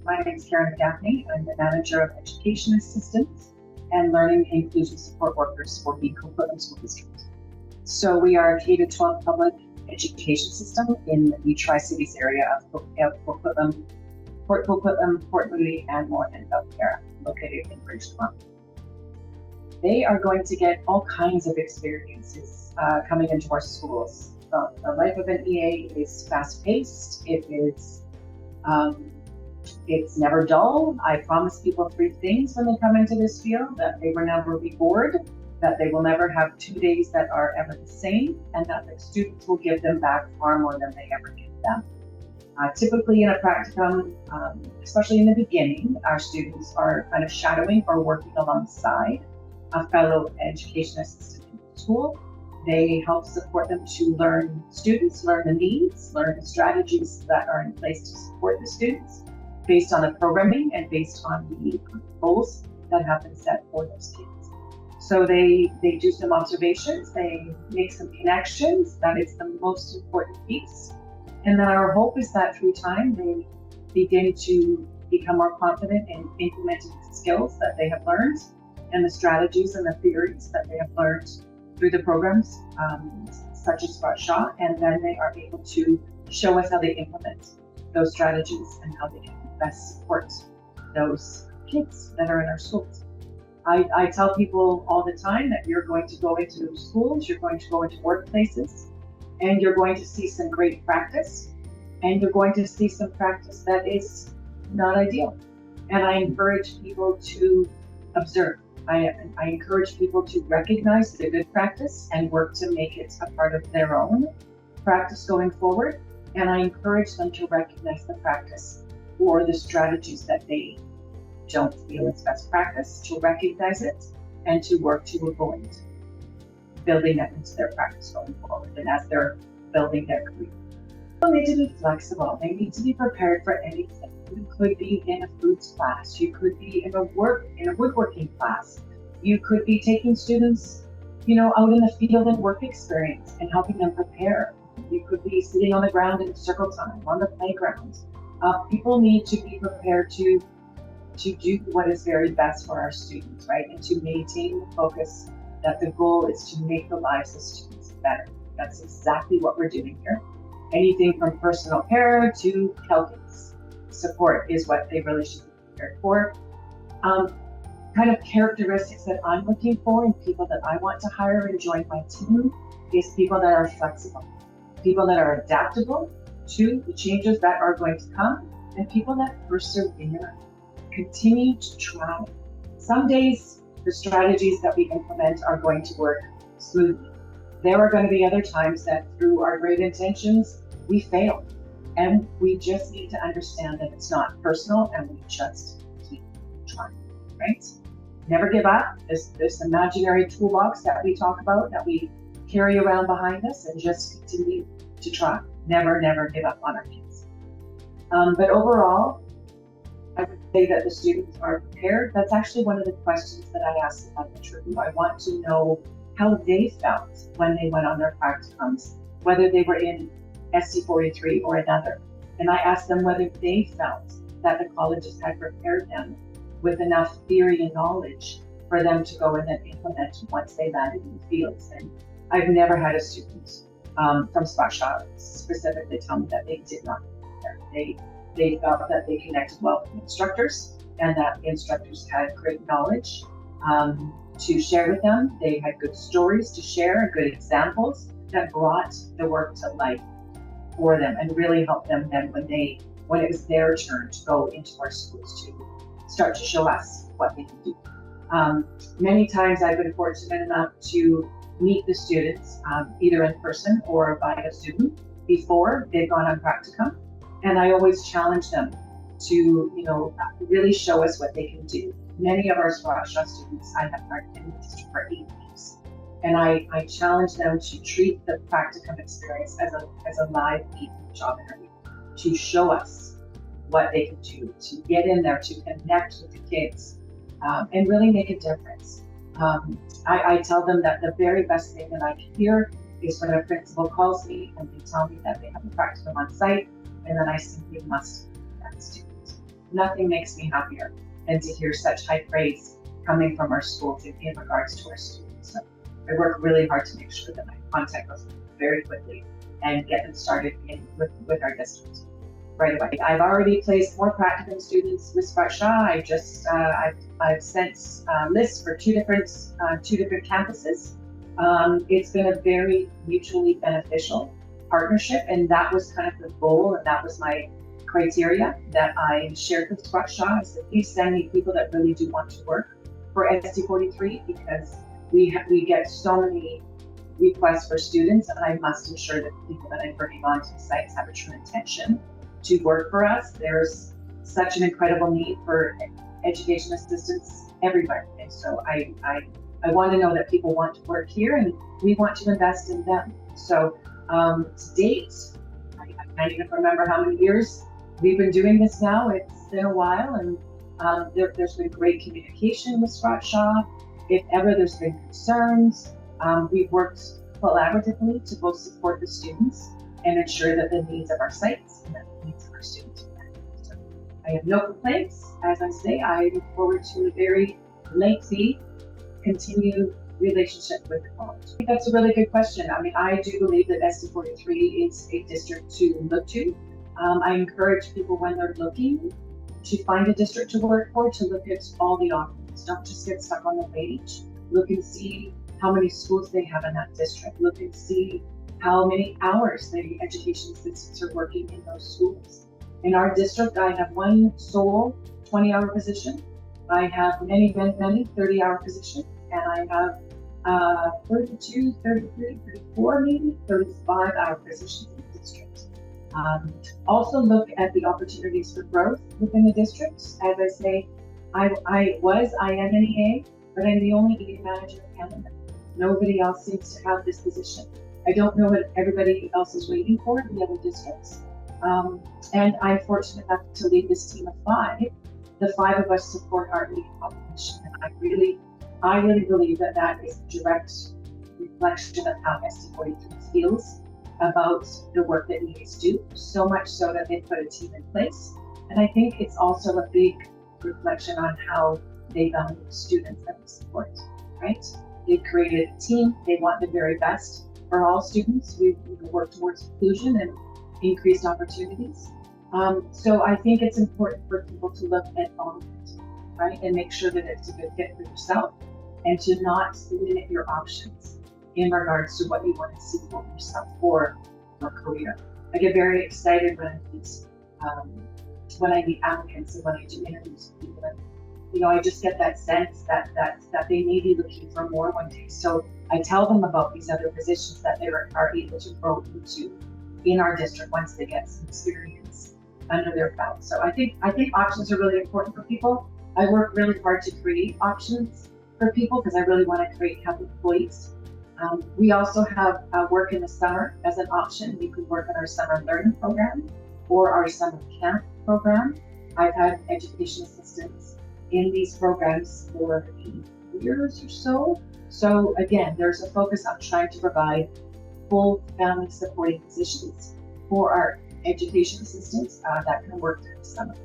My name is Karen Gaffney. I'm the Manager of Education Assistance and Learning and Inclusion Support Workers for the Coquitlam School District. So we are a K-12 public education system in the Tri-Cities area of Coquitlam, Port Coquitlam, Port Moody, and Moreton, Belcarra, located in British Columbia. They are going to get all kinds of experiences coming into our schools. The life of an EA is fast-paced. It's never dull. I promise people 3 things when they come into this field: that they will never be bored, that they will never have 2 days that are ever the same, and that the students will give them back far more than they ever give them. Typically in a practicum, especially in the beginning, our students are kind of shadowing or working alongside a fellow education assistant in the school. They help support them to learn the needs, learn the strategies that are in place to support the students based on the programming and based on the goals that have been set for those kids. So they do some observations, they make some connections. That is the most important piece. And then our hope is that through time, they begin to become more confident in implementing the skills that they have learned and the strategies and the theories that they have learned through the programs, such as Scott Shaw, and then they are able to show us how they implement those strategies and how they can best support those kids that are in our schools. I tell people all the time that you're going to go into schools, you're going to go into workplaces, and you're going to see some great practice, and you're going to see some practice that is not ideal. And I encourage people to observe. I encourage people to recognize the good practice and work to make it a part of their own practice going forward. And I encourage them to recognize the practice or the strategies that they don't feel is best practice, to recognize it and to work to avoid building that into their practice going forward and as they're building their career. People need to be flexible. They need to be prepared for anything. You could be in a foods class. You could be in a woodworking class. You could be taking students, out in the field and work experience and helping them prepare. You could be sitting on the ground in circle time, on the playground. People need to be prepared to do what is very best for our students, right? And to maintain the focus that the goal is to make the lives of students better. That's exactly what we're doing here. Anything from personal care to calculus support is what they really should be prepared for. Kind of characteristics that I'm looking for in people that I want to hire and join my team is people that are flexible, people that are adaptable to the changes that are going to come, and people that persevere, continue to try. Some days the strategies that we implement are going to work smoothly. There are going to be other times that through our great intentions, we fail. And we just need to understand that it's not personal and we just keep trying, right? Never give up. This imaginary toolbox that we talk about, that we carry around behind us, and just continue to try. Never, never give up on our kids. But overall, I would say that the students are prepared. That's actually one of the questions that I asked in the interview. I want to know how they felt when they went on their practicums, whether they were in SC43 or another. And I asked them whether they felt that the colleges had prepared them with enough theory and knowledge for them to go and then implement once they landed in the fields. And I've never had a student from Scott Shaw specifically tell me that they did not prepare. They felt that they connected well with the instructors and that the instructors had great knowledge to share with them. They had good stories to share, good examples that brought the work to life for them and really helped them then when it was their turn to go into our schools to start to show us what they can do. Many times I've been fortunate enough to meet the students either in person or via Zoom before they've gone on practicum. And I always challenge them to, really show us what they can do. Many of our Scott Shaw students I have learned in the district for 8 weeks. And I challenge them to treat the practicum experience as a live job interview, to show us what they can do, to get in there, to connect with the kids, and really make a difference. I tell them that the very best thing that I can hear is when a principal calls me and they tell me that they have a practicum on site, and then I simply must meet that student. nothing makes me happier than to hear such high praise coming from our schools in regards to our students. So I work really hard to make sure that I contact those very quickly and get them started with our district right away. I've already placed more practicum students with Sprott Shaw. I've sent lists for two different campuses. It's been a very mutually beneficial partnership, and that was kind of the goal, and that was my criteria that I shared with Sprott Shaw. I said, please send me people that really do want to work for SD43, because we get so many requests for students, and I must ensure that the people that I'm bringing onto the sites have a true intention to work for us. There's such an incredible need for education assistants everywhere, and so I want to know that people want to work here, and we want to invest in them. So to date, I can't even remember how many years we've been doing this now. It's been a while, and there's been great communication with Sprott Shaw. If ever there's been concerns, we've worked collaboratively to both support the students and ensure that the needs of our sites and the needs of our students are met. So I have no complaints. As I say, I look forward to a very lengthy, continued relationship with the college. I think that's a really good question. I mean, I do believe that SD43 is a district to look to. I encourage people, when they're looking to find a district to work for, to look at all the offerings. Don't just get stuck on the page. Look and see how many schools they have in that district. Look and see how many hours the education assistants are working in those schools. In our district, I have one sole 20-hour position. I have many 30-hour positions, and I have 32, 33, 34, maybe 35-hour positions in the district. Also look at the opportunities for growth within the districts. As I say, I am an EA, but I'm the only EA manager in Canada. Nobody else seems to have this position. I don't know what everybody else is waiting for in the other districts. And I'm fortunate enough to lead this team of 5. The 5 of us support our lead population. And I really believe that that is a direct reflection of how SD43 feels about the work that EAs do, so much so that they put a team in place. And I think it's also a big reflection on how they value the students that we support, right? They've created a team. They want the very best for all students. We work towards inclusion and increased opportunities. So I think it's important for people to look at all of it, right? And make sure that it's a good fit for yourself, and to not limit your options in regards to what you want to see for yourself for your career. I get very excited when I meet applicants and when I do interviews with people. And, I just get that sense that they may be looking for more one day. So I tell them about these other positions that they are able to grow into in our district once they get some experience under their belt. So I think options are really important for people. I work really hard to create options for people because I really want to create happy employees. We also have work in the summer as an option. You could work on our summer learning program or our summer camp program. I've had education assistants in these programs for 8 years or so. So again, there's a focus on trying to provide full family supporting positions for our education assistants that can work during the summer.